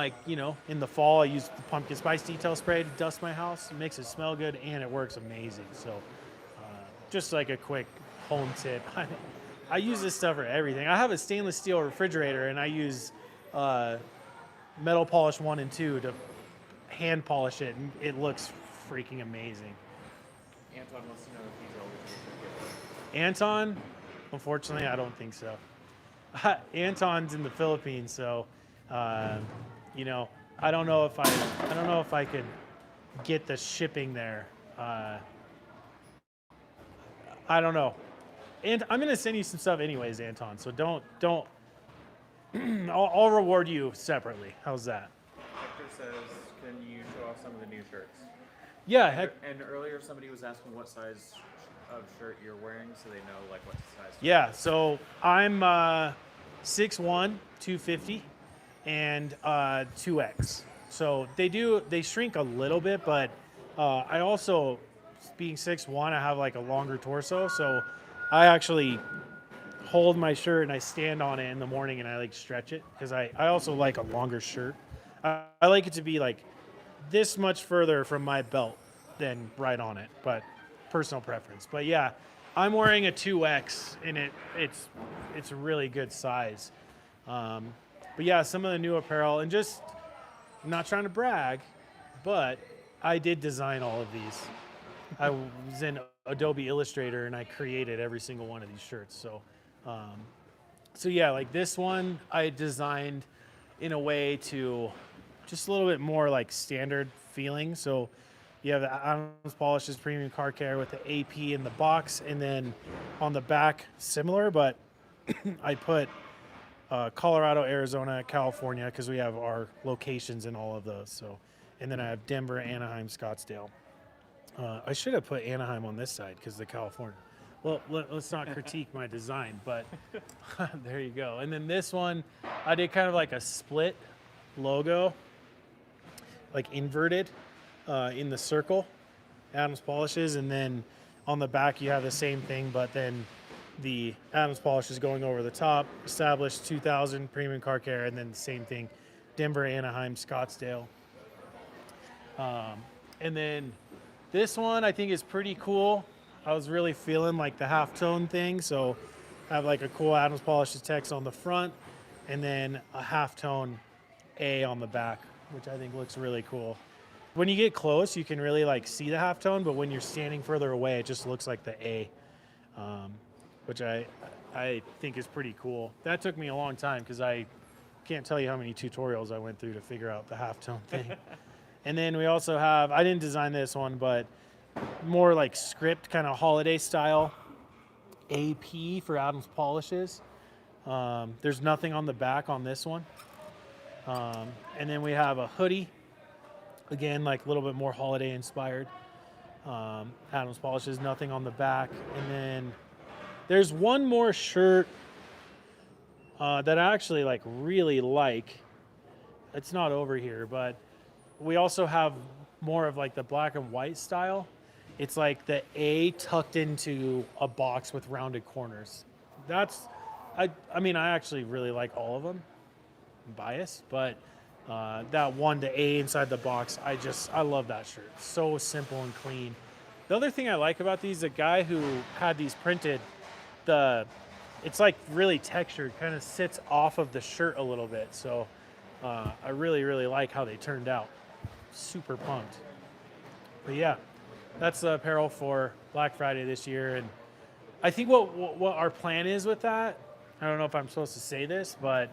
in the fall, I use the pumpkin spice detail spray to dust my house. It makes it smell good, and it works amazing. So just like a quick home tip. I use this stuff for everything. I have a stainless steel refrigerator, and I use metal polish 1 and 2 to hand polish it, and it looks freaking amazing. Anton wants to know if he's eligible for Anton, unfortunately, I don't think so. Anton's in the Philippines, so I don't know if I could get the shipping there. I don't know. And I'm gonna send you some stuff anyways, Anton. So don't. I'll reward you separately. How's that? Hector says, can you show off some of the new shirts? Yeah. And earlier somebody was asking what size of shirt you're wearing, so they know like what size. Yeah. So I'm 6'1", 250, and 2X. So they shrink a little bit, but I also, being 6'1", I have like a longer torso, so I actually hold my shirt and I stand on it in the morning and I like stretch it, because I also like a longer shirt. I like it to be like this much further from my belt than right on it, but personal preference. But yeah, I'm wearing a 2X, and it's a really good size. But yeah, some of the new apparel, and just I'm not trying to brag, but I did design all of these. I was in Adobe Illustrator and I created every single one of these shirts. Um, so yeah, like this one I designed in a way to just a little bit more like standard feeling. So you have the Adams Polishes Premium Car Care with the AP in the box, and then on the back similar, but I put Colorado, Arizona, California, because we have our locations in all of those. So, and then I have Denver, Anaheim, Scottsdale. I should have put Anaheim on this side because the California. Well, let's not critique my design, but there you go. And then this one, I did kind of like a split logo, like inverted in the circle, Adams Polishes, and then on the back you have the same thing, but then the Adams Polishes going over the top, established 2000 Premium Car Care, and then the same thing, Denver, Anaheim, Scottsdale. And then this one I think is pretty cool. I was really feeling like the halftone thing, so I have like a cool Adams Polishes text on the front, and then a halftone A on the back, which I think looks really cool. When you get close, you can really like see the halftone, but when you're standing further away, it just looks like the A, which I think is pretty cool. That took me a long time because I can't tell you how many tutorials I went through to figure out the halftone thing. And then we also have, I didn't design this one, but more like script kind of holiday style AP for Adams Polishes. There's nothing on the back on this one. And then we have a hoodie, again, like a little bit more holiday inspired. Adams Polishes, nothing on the back. And then there's one more shirt that I actually like really like. It's not over here, but we also have more of like the black and white style. It's like the A tucked into a box with rounded corners. I mean, I actually really like all of them. I'm biased, but that one, the A inside the box, I love that shirt. So simple and clean. The other thing I like about these, the guy who had these printed, it's like really textured, kind of sits off of the shirt a little bit. So I really, really like how they turned out. Super pumped. But yeah, that's the apparel for Black Friday this year. And I think what our plan is with that, I don't know if I'm supposed to say this, but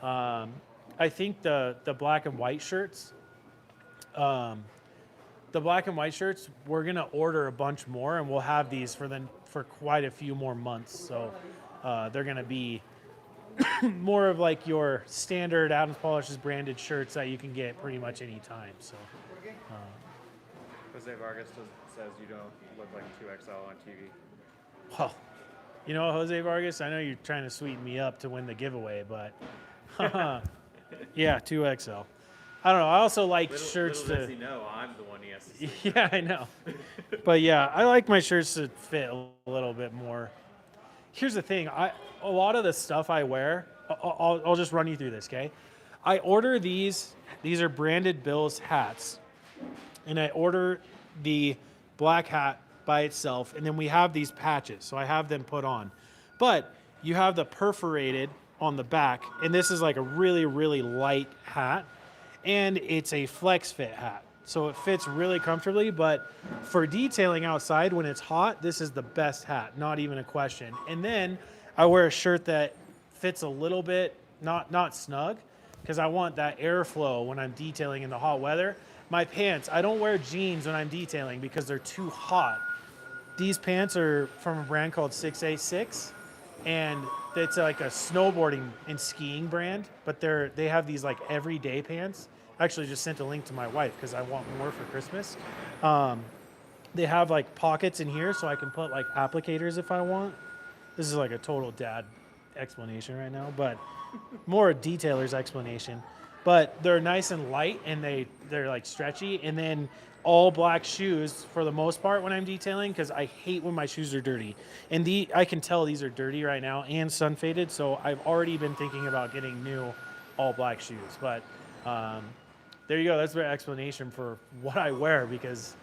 I think the black and white shirts, we're gonna order a bunch more, and we'll have these for quite a few more months. So they're gonna be more of like your standard Adams Polishes branded shirts that you can get pretty much any time. So Jose Vargas says you don't look like 2XL on TV. well, you know, Jose Vargas, I know you're trying to sweeten me up to win the giveaway, but yeah, 2XL. I don't know. I also like shirts little does he know, I'm the one he has to see. Yeah, I know. But yeah, I like my shirts to fit a little bit more. Here's the thing. A lot of the stuff I wear, I'll just run you through this, okay? I order these. These are branded Bills hats. And I order the black hat by itself. And then we have these patches. So I have them put on. But you have the perforated on the back. And this is like a really, really light hat. And it's a flex fit hat. So it fits really comfortably, but for detailing outside when it's hot, this is the best hat, not even a question. And then I wear a shirt that fits a little bit, not snug, because I want that airflow when I'm detailing in the hot weather. My pants, I don't wear jeans when I'm detailing because they're too hot. These pants are from a brand called 6A6, and it's like a snowboarding and skiing brand, but they have these like everyday pants. I actually just sent a link to my wife because I want more for Christmas. They have like pockets in here so I can put like applicators if I want. This is like a total dad explanation right now, but more a detailer's explanation. But they're nice and light, and they're like stretchy. And then all black shoes for the most part when I'm detailing, because I hate when my shoes are dirty. And I can tell these are dirty right now and sun faded, so I've already been thinking about getting new all black shoes. But there you go. That's my explanation for what I wear, because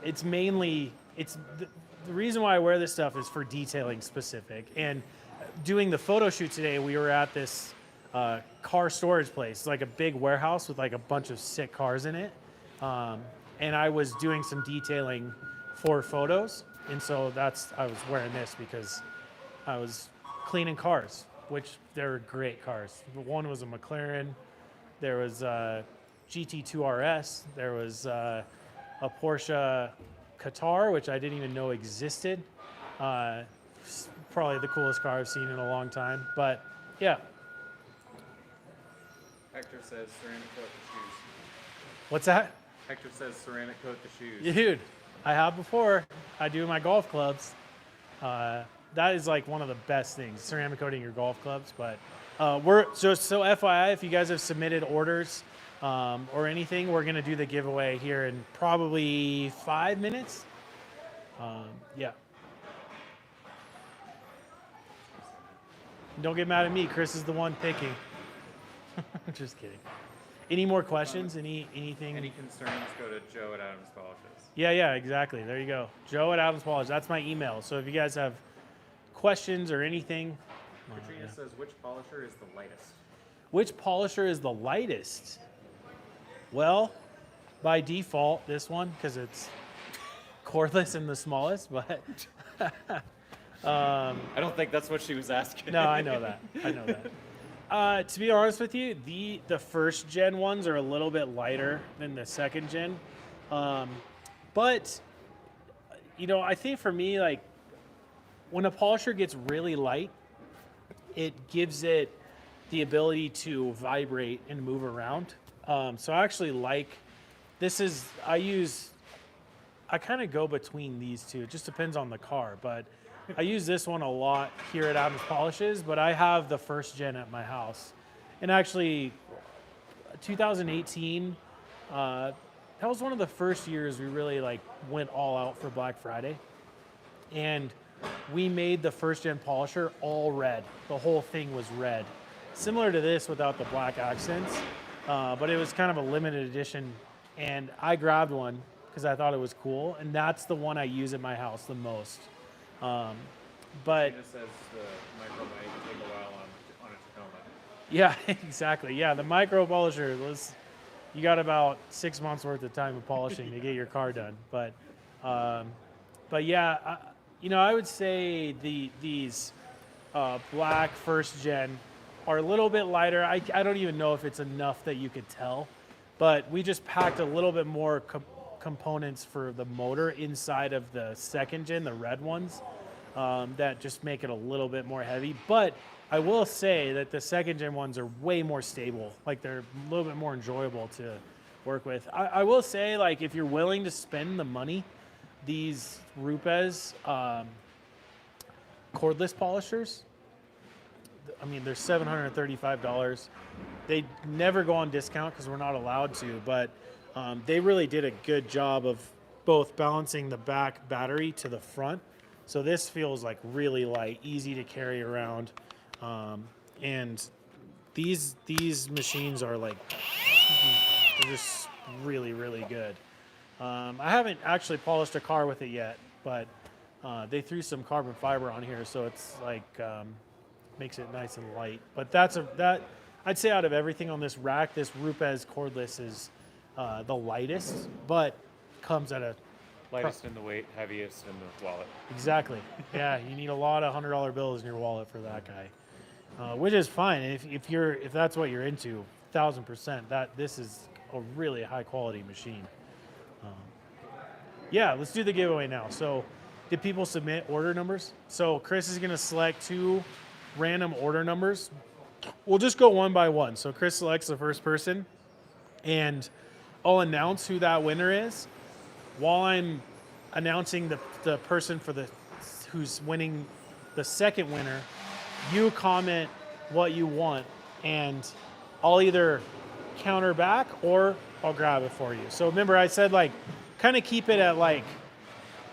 it's mainly, the reason why I wear this stuff is for detailing specific. And doing the photo shoot today, we were at this car storage place. It's like a big warehouse with like a bunch of sick cars in it. And I was doing some detailing for photos. And so I was wearing this because I was cleaning cars, which they're great cars. One was a McLaren. There was a GT2 RS. There was a Porsche Qatar, which I didn't even know existed. Probably the coolest car I've seen in a long time. But yeah. Hector says ceramic coat the shoes. What's that? Hector says ceramic coat the shoes. Dude, I have before. I do my golf clubs. That is like one of the best things, ceramic coating your golf clubs. But so FYI, if you guys have submitted orders or anything, we're gonna do the giveaway here in probably 5 minutes. Yeah. Don't get mad at me. Chris is the one picking. Just kidding. Any more questions? Anything? Any concerns, go to Joe at Adams Polishes. Yeah, exactly. There you go. Joe at Adams Polish. That's my email. So if you guys have questions or anything. Katrina says, which polisher is the lightest? Which polisher is the lightest? Well, by default, this one, because it's cordless and the smallest, but I don't think that's what she was asking. no, I know that. To be honest with you, the first gen ones are a little bit lighter than the second gen. But, I think for me, like, when a polisher gets really light, it gives it the ability to vibrate and move around. So I actually like, I kind of go between these two. It just depends on the car, but I use this one a lot here at Adams Polishes, but I have the first gen at my house. And actually, 2018, that was one of the first years we really went all out for Black Friday. And we made the first gen polisher all red. The whole thing was red. Similar to this without the black accents, but it was kind of a limited edition. And I grabbed one because I thought it was cool. And that's the one I use at my house the most. But Tina says the micro might take a while on a Tacoma. yeah, exactly. Yeah, the micro polisher you got about 6 months worth of time of polishing to get your car done. But yeah, I would say these black first gen are a little bit lighter. I don't even know if it's enough that you could tell, but we just packed a little bit more components for the motor inside of the second gen, the red ones, that just make it a little bit more heavy. But I will say that the second gen ones are way more stable. Like, they're a little bit more enjoyable to work with. I will say, if you're willing to spend the money, these Rupes cordless polishers, I mean, they're $735. They never go on discount because we're not allowed to, but they really did a good job of both balancing the back battery to the front. So this feels really light, easy to carry around. And these machines are they're just really, really good. I haven't actually polished a car with it yet, but they threw some carbon fiber on here, so it's makes it nice and light. But I'd say out of everything on this rack, this Rupes cordless is the lightest, but comes at a Lightest in the weight, heaviest in the wallet. Exactly. Yeah, you need a lot of $100 bills in your wallet for that guy, which is fine if that's what you're into. 1,000%. This is a really high quality machine. Yeah, let's do the giveaway now. So, did people submit order numbers? So Chris is going to select 2 random order numbers. We'll just go one by one. So Chris selects the first person, and I'll announce who that winner is. While I'm announcing the person who's winning the second winner, you comment what you want, and I'll either counter back or I'll grab it for you. So remember, I said kind of keep it at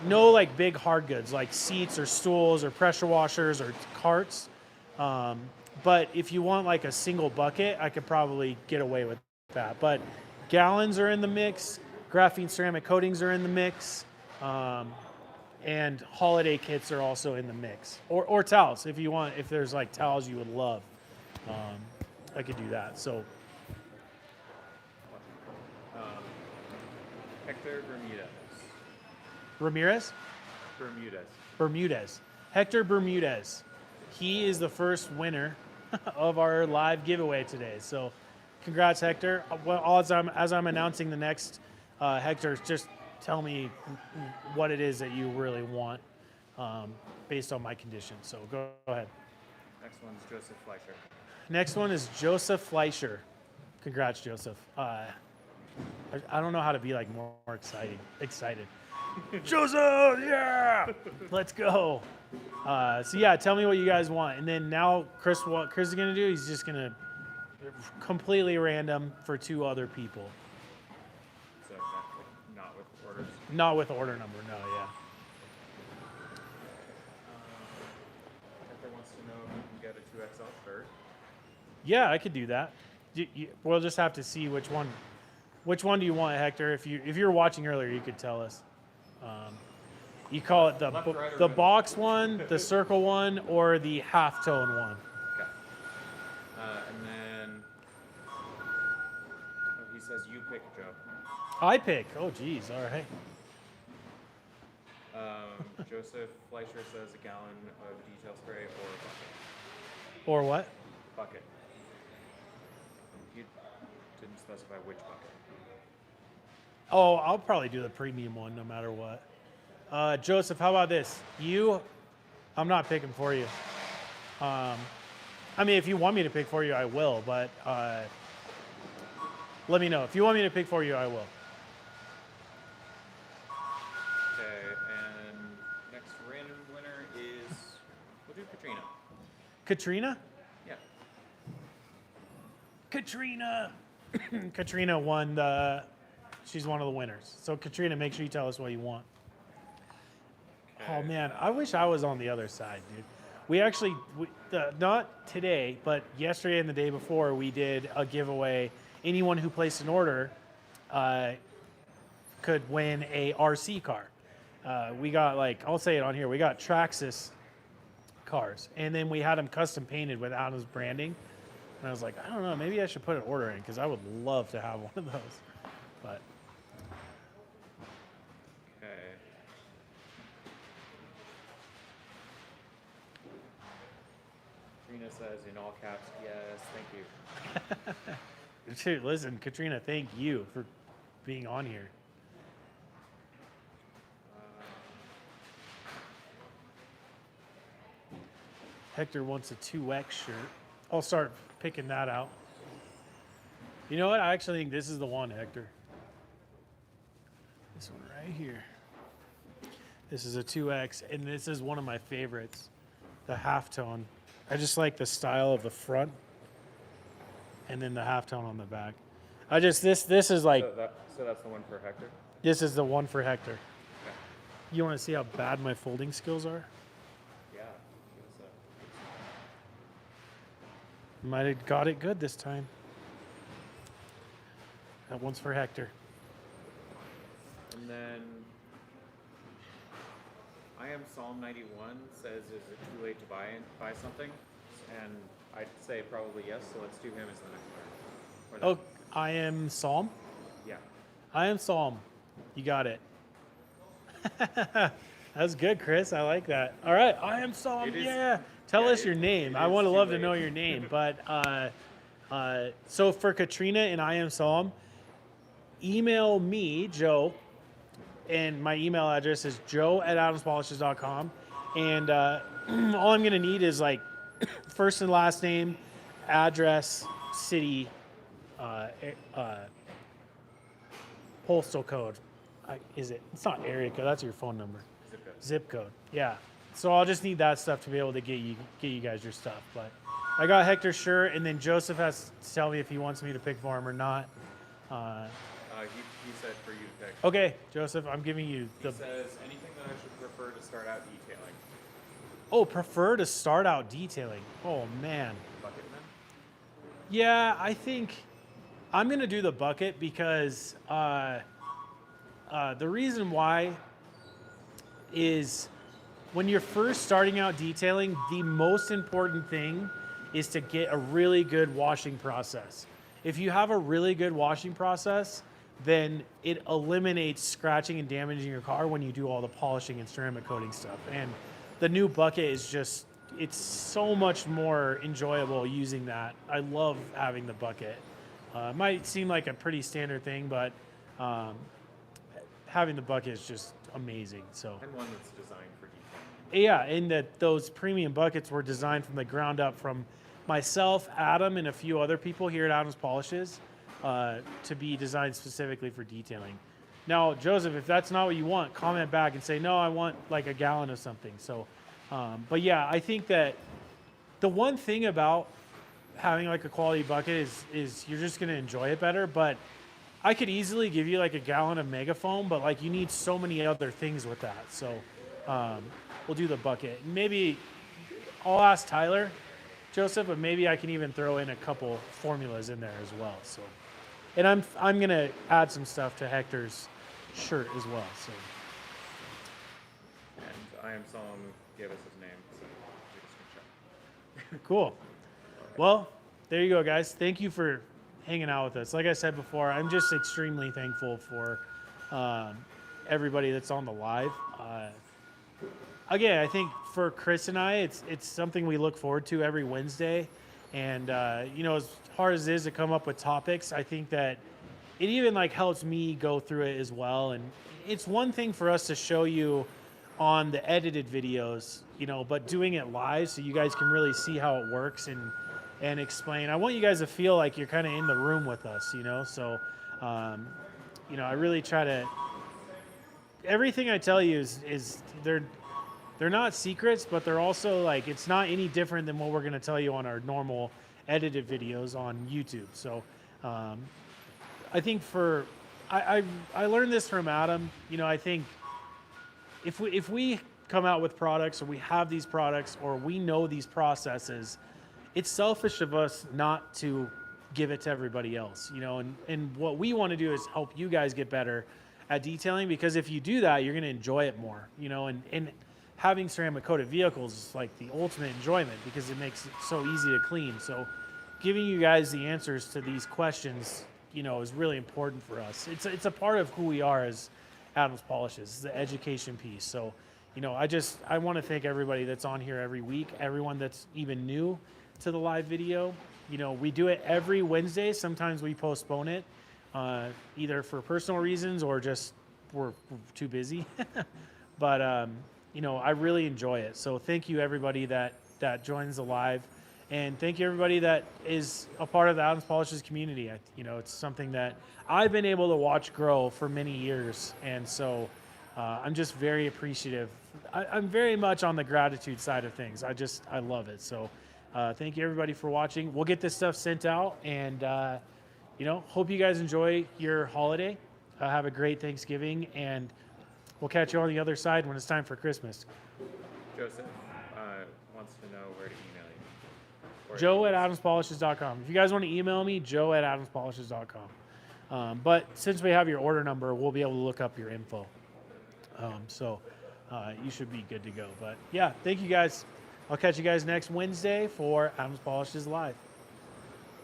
no big hard goods like seats or stools or pressure washers or carts. But if you want a single bucket, I could probably get away with that. But gallons are in the mix. Graphene ceramic coatings are in the mix. And holiday kits are also in the mix. Or towels, if you want. If there's like towels you would love, I could do that. So Hector Bermudez. Ramirez? Bermudez. Bermudez. Hector Bermudez. He is the first winner of our live giveaway today. So congrats, Hector. Well, as I'm announcing the next, Hector, just tell me what it is that you really want based on my conditions. So go ahead. Next one's Joseph Fleischer. Next one is Joseph Fleischer. Congrats, Joseph. I don't know how to be like more excited. Joseph, yeah, let's go. So yeah, tell me what you guys want, and then now what Chris is gonna do? He's just gonna completely random for 2 other people. So not with orders. Not with order number, no, yeah. Hector wants to know if you can get a 2XL shirt. Yeah, I could do that. We'll just have to see which one. Which one do you want, Hector? If you were watching earlier, you could tell us. You call it Left, right, or the middle? box one, the circle one, or the half tone one. Okay. And then he says you pick, Joe. I pick. Oh, geez. All right. Joseph Fleischer says a gallon of detail spray or a bucket. Or what? Bucket. You didn't specify which bucket. Oh, I'll probably do the premium one no matter what. Joseph, how about this? I'm not picking for you. I mean, if you want me to pick for you, I will, but let me know. If you want me to pick for you, I will. Okay, and next random winner is, we'll do Katrina. Katrina? Yeah. Katrina! Katrina won she's one of the winners. So Katrina, make sure you tell us what you want. Okay. Oh man, I wish I was on the other side, dude. We actually, not today, but yesterday and the day before, we did a giveaway. Anyone who placed an order could win a RC car. We got I'll say it on here, we got Traxxas cars. And then we had them custom painted with Adam's branding. And I was like, I don't know, maybe I should put an order in because I would love to have one of those. But Okay. Katrina says in all caps, yes, thank you. dude, listen, Katrina, thank you for being on here. Hector wants a 2X shirt. I'll start picking that out. You know what? I actually think this is the one, Hector. This one right here. This is a 2X, and this is one of my favorites, the halftone. I just like the style of the front, and then the halftone on the back. This is like, So that's the one for Hector? this is the one for Hector. Okay. You want to see how bad my folding skills are? Yeah. Might have got it good this time. That one's for Hector. And then I am Psalm 91 says, is it too late to buy something? And I'd say probably yes, so let's do him as the next one. Oh, I am Psalm? Yeah. I am Psalm. You got it. That's good, Chris. I like that. All right, I am Psalm. It is- Yeah. Tell yeah, us your name. I is want to too love to late. know your name. But so for Katrina and I am Psalm, email me, Joe, and my email address is joe@adamspolishes.com. And all I'm going to need is like first and last name, address, city, postal code. It's not area code, that's your phone number. Zip code. Zip code, yeah. So I'll just need that stuff to be able to get you guys your stuff. But I got Hector's shirt, and then Joseph has to tell me if he wants me to pick for him or not. He said for you to pick. Okay, Joseph, I'm giving you He the. says anything that I should prefer to start out detailing. Oh, prefer to start out detailing. Oh man. Bucket men? Yeah, I think I'm going to do the bucket because the reason why is when you're first starting out detailing, the most important thing is to get a really good washing process. If you have a really good washing process, then it eliminates scratching and damaging your car when you do all the polishing and ceramic coating stuff. And the new bucket is just, it's so much more enjoyable using that. I love having the bucket. It might seem like a pretty standard thing, but having the bucket is just amazing. So. And one that's designed for detailing. Yeah, and that those premium buckets were designed from the ground up from myself, Adam, and a few other people here at Adams Polishes to be designed specifically for detailing. Now, Joseph, if that's not what you want, comment back and say, no, I want like a gallon of something. So, but yeah, I think that the one thing about having like a quality bucket is you're just going to enjoy it better. But I could easily give you like a gallon of megafoam, but like you need so many other things with that. So we'll do the bucket. Maybe I'll ask Tyler, Joseph, but maybe I can even throw in a couple formulas in there as well. So, and I'm gonna add some stuff to Hector's shirt as well. So, And I am someone who gave us his name, so take a screenshot. cool. Well, there you go, guys. Thank you for hanging out with us. Like I said before, I'm just extremely thankful for everybody that's on the live. Again, I think for Chris and I, it's something we look forward to every Wednesday. And you know, as hard as it is to come up with topics, I think that it even like helps me go through it as well. And it's one thing for us to show you on the edited videos, you know, but doing it live so you guys can really see how it works and explain. I want you guys to feel like you're kind of in the room with us, you know. So, you know, I really try to. Everything I tell you is they're not secrets, but they're also like it's not any different than what we're going to tell you on our normal edited videos on YouTube. So, I think I learned this from Adam. You know, I think if we come out with products or we have these products or we know these processes, it's selfish of us not to give it to everybody else, you know, and what we want to do is help you guys get better at detailing, because if you do that, you're going to enjoy it more, you know, and having ceramic coated vehicles is like the ultimate enjoyment because it makes it so easy to clean. So giving you guys the answers to these questions, you know, is really important for us. It's a part of who we are as Adams Polishes, it's the education piece. So, you know, I want to thank everybody that's on here every week, everyone that's even new to the live video. You know, we do it every Wednesday. Sometimes we postpone it, either for personal reasons or just we're too busy. But, you know, I really enjoy it. So thank you everybody that joins the live. And thank you everybody that is a part of the Adams Polishes community. You know, it's something that I've been able to watch grow for many years. And so I'm just very appreciative. I'm very much on the gratitude side of things. I love it. So thank you everybody for watching. We'll get this stuff sent out, and you know, hope you guys enjoy your holiday. Have a great Thanksgiving, and we'll catch you on the other side when it's time for Christmas. Joseph wants to know where to email you. Joe at adamspolishes.com. If you guys want to email me, Joe at adamspolishes.com. But since we have your order number, we'll be able to look up your info. So you should be good to go. But yeah, thank you guys. I'll catch you guys next Wednesday for Adams Polishes Live.